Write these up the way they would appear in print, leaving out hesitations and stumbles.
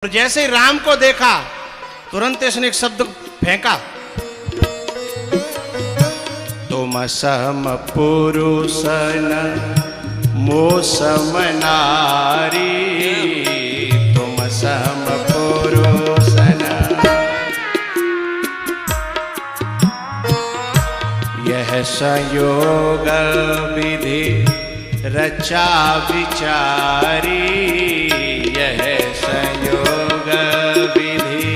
और जैसे ही राम को देखा तुरंत इसने एक शब्द फेंका, तुम सम पुरुष न मोसम नारी, तुम सम पुरुष न। यह संयोग विधि रचा विचारी, यह संयोग विधि।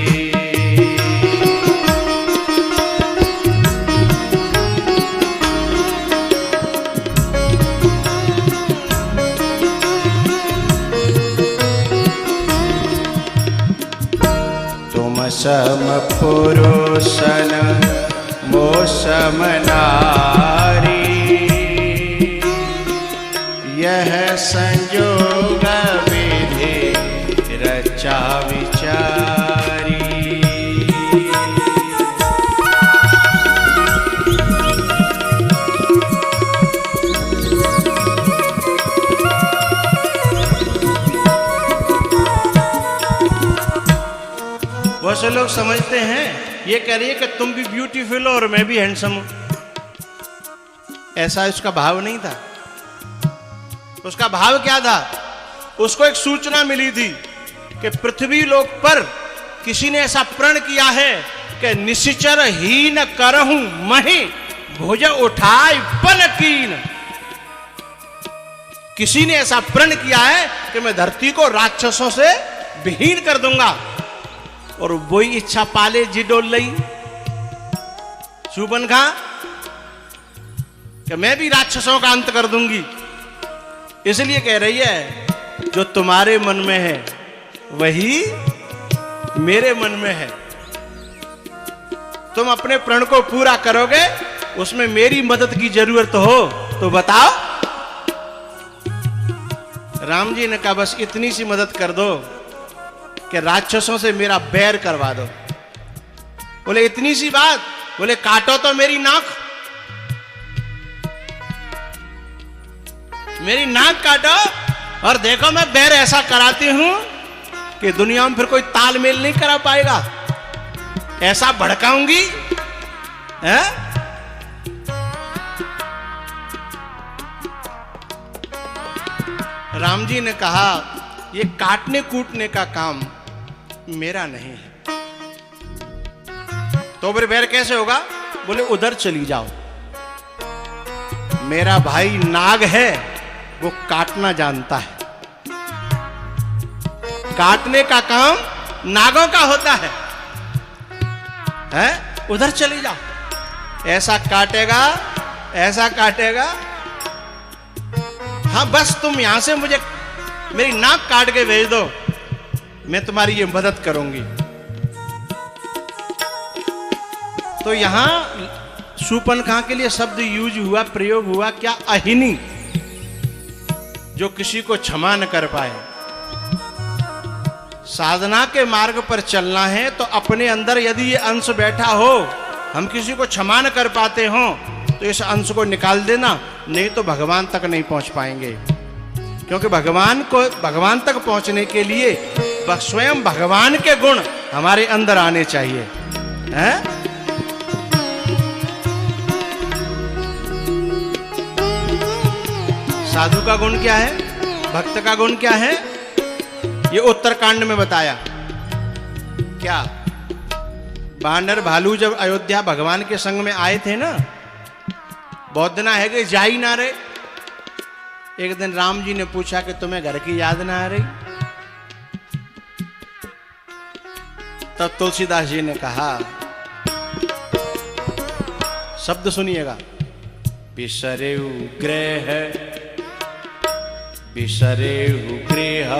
तुम सम पुरुष न मोसम नारी, यह संयोग विधि रचा विचारी। बहुत से लोग समझते हैं ये कह रही है कि तुम भी ब्यूटीफुल हो और मैं भी हैंडसम हूं। ऐसा उसका भाव नहीं था। उसका भाव क्या था? उसको एक सूचना मिली थी कि पृथ्वी लोक पर किसी ने ऐसा प्रण किया है कि निश्चर हीन करहूं मही भुज उठाई पन कीन। किसी ने ऐसा प्रण किया है कि मैं धरती को राक्षसों से विहीन कर दूंगा, और वही इच्छा पाले जी डोल लई शूर्पणखा कि मैं भी राक्षसों का अंत कर दूंगी। इसलिए कह रही है जो तुम्हारे मन में है वही मेरे मन में है। तुम अपने प्रण को पूरा करोगे, उसमें मेरी मदद की जरूरत हो तो बताओ। राम जी ने कहा बस इतनी सी मदद कर दो कि राक्षसों से मेरा बैर करवा दो। बोले इतनी सी बात? बोले काटो तो मेरी नाक, मेरी नाक काटो और देखो मैं बैर ऐसा कराती हूं कि दुनिया में फिर कोई तालमेल नहीं करा पाएगा। ऐसा भड़काऊंगी है? राम जी ने कहा ये काटने कूटने का काम मेरा नहीं है। तो फिर बैर कैसे होगा? बोले उधर चली जाओ, मेरा भाई नाग है, वो काटना जानता है। काटने का काम नागों का होता है, हैं? उधर चली जाओ, ऐसा काटेगा, ऐसा काटेगा। हाँ बस तुम यहां से मुझे मेरी नाक काट के भेज दो, मैं तुम्हारी ये मदद करूंगी। तो यहां शूर्पणखा के लिए शब्द यूज हुआ, प्रयोग हुआ क्या? अहिनी, जो किसी को क्षमा न कर पाए। साधना के मार्ग पर चलना है तो अपने अंदर यदि ये अंश बैठा हो, हम किसी को क्षमा न कर पाते हो तो इस अंश को निकाल देना, नहीं तो भगवान तक नहीं पहुंच पाएंगे। क्योंकि भगवान तक पहुंचने के लिए स्वयं भगवान के गुण हमारे अंदर आने चाहिए, हैं? साधु का गुण क्या है, भक्त का गुण क्या है, ये उत्तरकांड में बताया। क्या बानर भालू जब अयोध्या भगवान के संग में आए थे ना, बहुत दिन है कि जा ही ना रहे। एक दिन राम जी ने पूछा कि तुम्हें घर की याद ना आ रही? तब तुलसीदास जी ने कहा, शब्द सुनिएगा, बिसरेउ ग्रह बिसरेहु गृह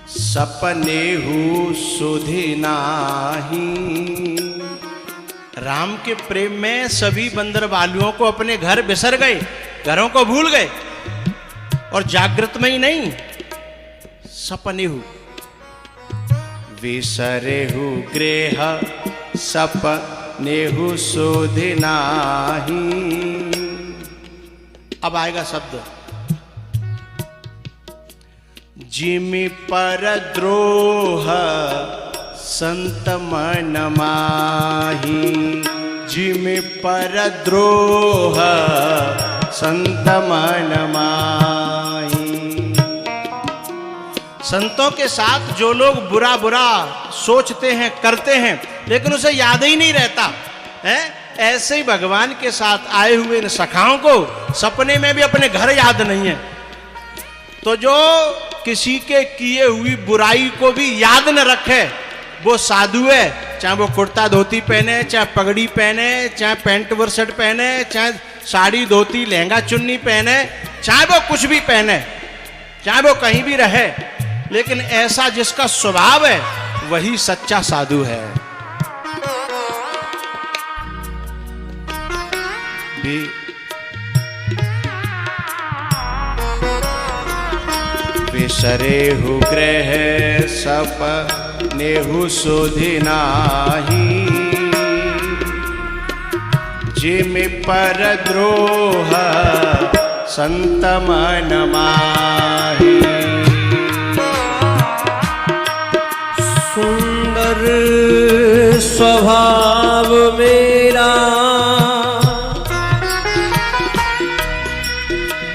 सपनेहु सुधि नाहि। राम के प्रेम में सभी बंदर बालुओं को अपने घर बिसर गए, घरों को भूल गए, और जागृत में ही नहीं, सपनेहु विसरेहु गृह सपनेहु सुधि नाहि। अब आएगा शब्द, जिमि पर द्रोह संत मन माही, जिमि पर द्रोह संत मन माही। संतों के साथ जो लोग बुरा बुरा सोचते हैं, करते हैं, लेकिन उसे याद ही नहीं रहता है, ऐसे ही भगवान के साथ आए हुए इन सखाओं को सपने में भी अपने घर याद नहीं है। तो जो किसी के किए हुई बुराई को भी याद न रखे वो साधु है, चाहे वो कुर्ता धोती पहने, चाहे पगड़ी पहने, चाहे पैंट वर्शर्ट पहने, चाहे साड़ी धोती लहंगा चुन्नी पहने, चाहे वो कुछ भी पहने, चाहे वो कहीं भी रहे, लेकिन ऐसा जिसका स्वभाव है वही सच्चा साधु है। विसरेहु ग्रह सपनेहु सुधि नाही, जिमि पर द्रोह संत मन माही। सुंदर स्वभाव मेरा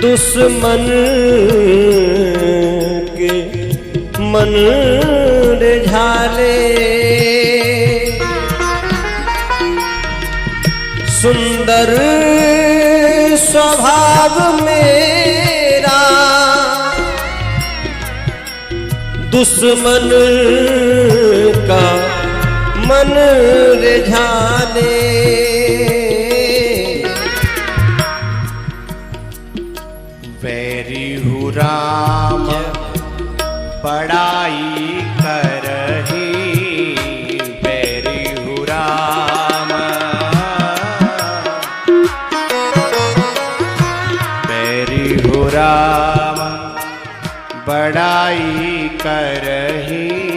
दुश्मन के मन रिझाले, सुंदर स्वभाव मेरा दुश्मन का मन रिझाले। वैरी हूँ राम बड़ाई करही, वैरी हूँ राम, वैरी हूँ राम बड़ाई करही।